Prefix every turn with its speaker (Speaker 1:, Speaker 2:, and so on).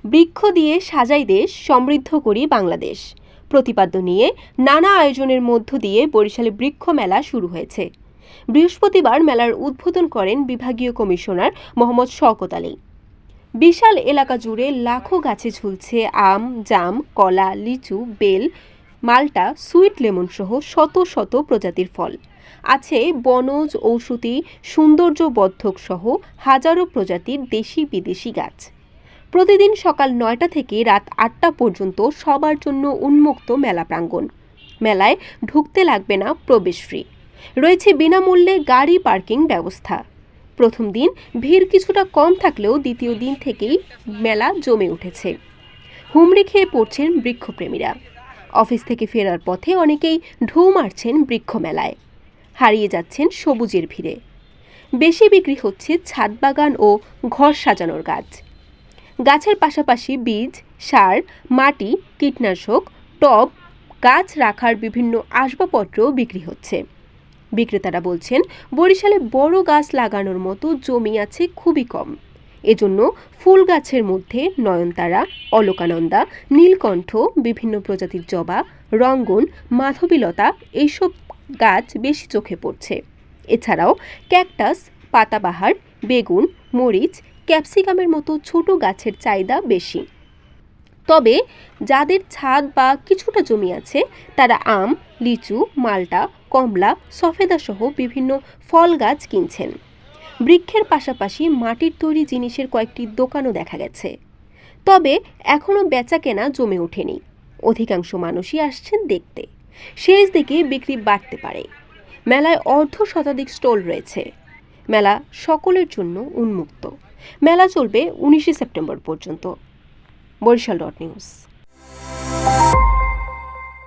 Speaker 1: বৃক্ষ দিয়ে সাজাই দেশ, সমৃদ্ধ করি বাংলাদেশ প্রতিপাদ্য নিয়ে নানা আয়োজনের মধ্য দিয়ে বরিশালে বৃক্ষ মেলা শুরু হয়েছে। বৃহস্পতিবার মেলার উদ্বোধন করেন বিভাগীয় কমিশনার মোহাম্মদ শওকত আলী। বিশাল এলাকা জুড়ে লাখো গাছে ঝুলছে আম, জাম, কলা, লিচু, বেল, মাল্টা, সুইট লেমন সহ শত শত প্রজাতির ফল। আছে বনজ, ঔষধি, সৌন্দর্যবর্ধক সহ হাজারো প্রজাতির দেশি বিদেশি গাছ। প্রতিদিন সকাল ৯টা থেকে রাত ৮টা পর্যন্ত সবার জন্য উন্মুক্ত মেলা প্রাঙ্গণ। মেলায় ঢুকতে লাগবে না প্রবেশ ফি। রয়েছে বিনামূল্যে গাড়ি পার্কিং ব্যবস্থা। প্রথম দিন ভিড় কিছুটা কম থাকলেও দ্বিতীয় দিন থেকেই মেলা জমে উঠেছে। হুমড়ি খেয়ে পড়ছেন বৃক্ষপ্রেমীরা। অফিস থেকে ফেরার পথে অনেকেই ঢুঁ মারছেন বৃক্ষ মেলায়। হারিয়ে যাচ্ছেন সবুজের ভিড়ে। বেশি বিক্রি হচ্ছে ছাদ বাগান ও ঘর সাজানোর গাছ। গাছের পাশাপাশি বীজ, সার, মাটি, কীটনাশক, টব, গাছ রাখার বিভিন্ন আসবাবপত্রও বিক্রি হচ্ছে। বিক্রেতারা বলছেন, বরিশালে বড় গাছ লাগানোর মতো জমি আছে খুবই কম। এজন্য ফুল গাছের মধ্যে নয়নতারা, অলকানন্দা, নীলকণ্ঠ, বিভিন্ন প্রজাতির জবা, রঙ্গন, মাধবীলতা এইসব গাছ বেশি চোখে পড়ছে। এছাড়াও ক্যাকটাস, পাতাবাহার, বেগুন, মরিচ, ক্যাপসিকামের মতো ছোট গাছের চাহিদা বেশি। তবে যাদের ছাদ বা কিছুটা জমি আছে তারা আম, লিচু, মাল্টা, কমলা, সফেদা সহ বিভিন্ন ফল গাছ কিনছেন। বৃক্ষের পাশাপাশি মাটির তৈরি জিনিসের কয়েকটি দোকানও দেখা গেছে। তবে এখনও বেচাকেনা জমে ওঠেনি। অধিকাংশ মানুষই আসছেন দেখতে। শেষ দিকে বিক্রি বাড়তে পারে। মেলায় অর্ধশতাধিক স্টল রয়েছে। মেলা সকলের জন্য উন্মুক্ত। মেলা চলবে 19 সেপ্টেম্বর পর্যন্ত। বরিশাল.নিউজ।